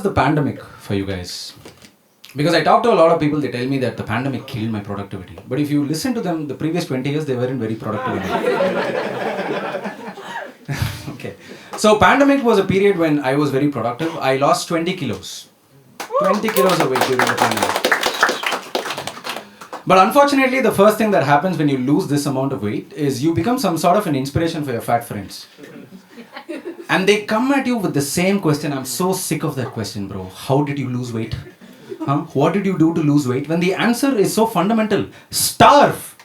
the pandemic for you guys? Because I talk to a lot of people, they tell me that the pandemic killed my productivity. But if you listen to them, the previous 20 years, they weren't very productive enough. Okay. So pandemic was a period when I was very productive. I lost 20 kilos. 20 kilos of weight during the pandemic. But unfortunately, the first thing that happens when you lose this amount of weight is you become some sort of an inspiration for your fat friends. And they come at you with the same question. I'm so sick of that question, bro. How did you lose weight? What did you do to lose weight? When the answer is so fundamental. Starve.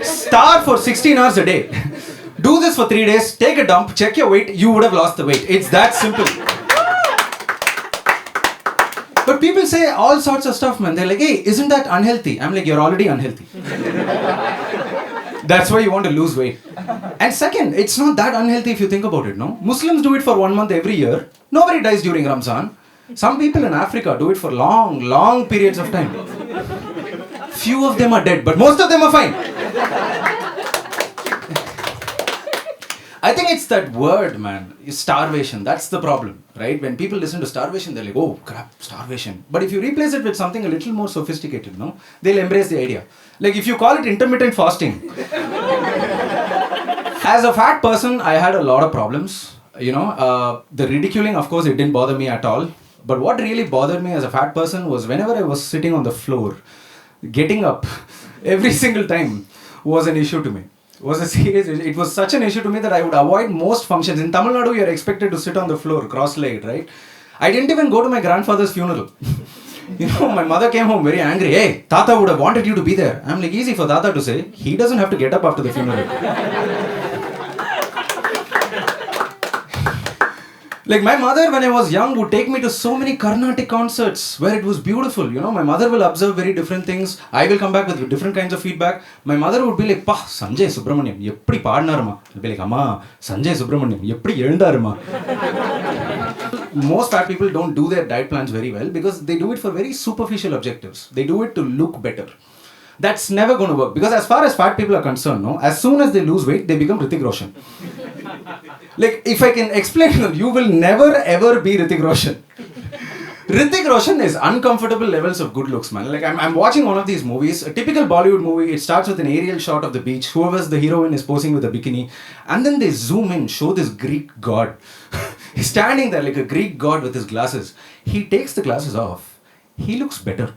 Starve for 16 hours a day. Do this for 3 days, take a dump, check your weight, you would have lost the weight. It's that simple. But people say all sorts of stuff, man. They're like, hey, isn't that unhealthy? I'm like, you're already unhealthy. That's why you want to lose weight. And second, it's not that unhealthy if you think about it, no? Muslims do it for 1 month every year. Nobody dies during Ramzan. Some people in Africa do it for long, long periods of time. Few of them are dead, but most of them are fine. I think it's that word, man. Starvation. That's the problem, right? When people listen to starvation, they're like, oh, crap, starvation. But if you replace it with something a little more sophisticated, no? They'll embrace the idea. Like if you call it intermittent fasting. As a fat person, I had a lot of problems. The ridiculing, of course, it didn't bother me at all. But what really bothered me as a fat person was whenever I was sitting on the floor, getting up every single time was an issue to me. It was such an issue to me that I would avoid most functions. In Tamil Nadu, you're expected to sit on the floor, cross-legged, right? I didn't even go to my grandfather's funeral. My mother came home very angry. Hey, Tata would have wanted you to be there. I'm like, easy for Tata to say. He doesn't have to get up after the funeral. Like my mother, when I was young, would take me to so many Carnatic concerts where it was beautiful. My mother will observe very different things. I will come back with different kinds of feedback. My mother would be like, "Pa, Sanjay Subramaniam, eppadi paadnaruma?" I'll be like, "Amma, Sanjay Subramaniam, eppadi elundaruma?" Most fat people don't do their diet plans very well because they do it for very superficial objectives. They do it to look better. That's never going to work because as far as fat people are concerned, as soon as they lose weight, they become Hrithik Roshan. Like, if I can explain to them, you will never ever be Hrithik Roshan. Hrithik Roshan is uncomfortable levels of good looks, man. Like, I'm watching one of these movies, a typical Bollywood movie. It starts with an aerial shot of the beach. Whoever's the heroine is posing with a bikini. And then they zoom in, show this Greek god. He's standing there like a Greek god with his glasses. He takes the glasses off. He looks better.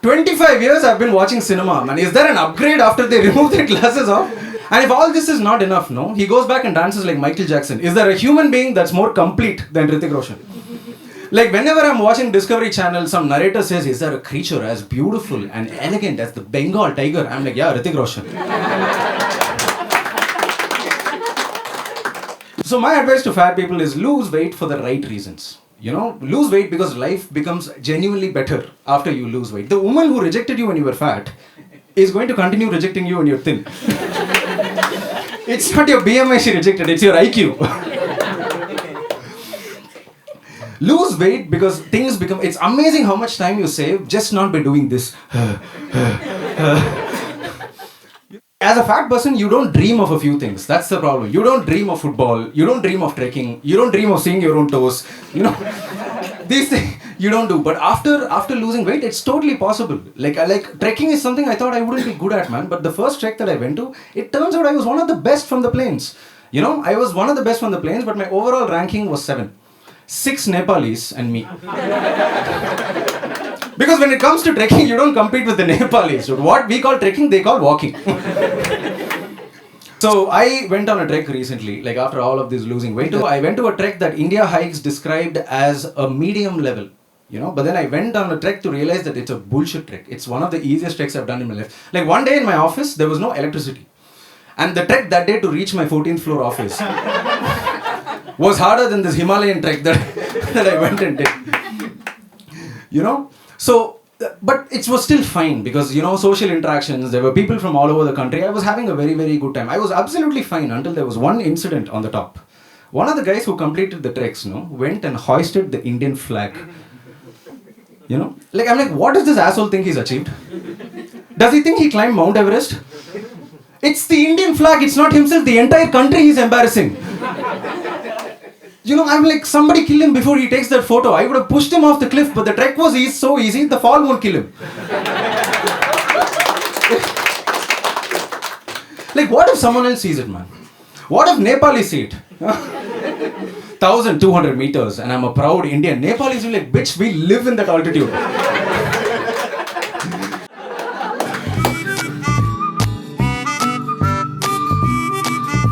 25 years I've been watching cinema, man. Is there an upgrade after they remove their glasses off? And if all this is not enough, he goes back and dances like Michael Jackson. Is there a human being that's more complete than Hrithik Roshan? Like whenever I'm watching Discovery Channel, some narrator says, is there a creature as beautiful and elegant as the Bengal tiger? I'm like, yeah, Hrithik Roshan. So my advice to fat people is lose weight for the right reasons. Lose weight because life becomes genuinely better after you lose weight. The woman who rejected you when you were fat is going to continue rejecting you when you're thin. It's not your BMI she rejected, it's your IQ. Lose weight because things become... It's amazing how much time you save just not by doing this. As a fat person, you don't dream of a few things. That's the problem. You don't dream of football. You don't dream of trekking. You don't dream of seeing your own toes. These things you don't do. But after losing weight, it's totally possible. Like trekking is something I thought I wouldn't be good at, man. But the first trek that I went to, it turns out I was one of the best from the plains. I was one of the best from the plains, but my overall ranking was 7. 6 Nepalis and me. Because when it comes to trekking, you don't compete with the Nepalis. What we call trekking, they call walking. So I went on a trek recently, like after all of this losing weight. I went to a trek that India Hikes described as a medium level. But then I went on a trek to realize that it's a bullshit trek. It's one of the easiest treks I've done in my life. Like one day in my office, there was no electricity. And the trek that day to reach my 14th floor office was harder than this Himalayan trek that I went and did. So, but it was still fine because, social interactions, there were people from all over the country. I was having a very, very good time. I was absolutely fine until there was one incident on the top. One of the guys who completed the treks, went and hoisted the Indian flag. I'm like, what does this asshole think he's achieved? Does he think he climbed Mount Everest? It's the Indian flag, it's not himself. The entire country he's embarrassing. I'm like, somebody kill him before he takes that photo. I would have pushed him off the cliff, but the trek was so easy, the fall won't kill him. Like, what if someone else sees it, man? What if Nepali see it? 1,200 meters, and I'm a proud Indian. Nepalis will be like, bitch, we live in that altitude.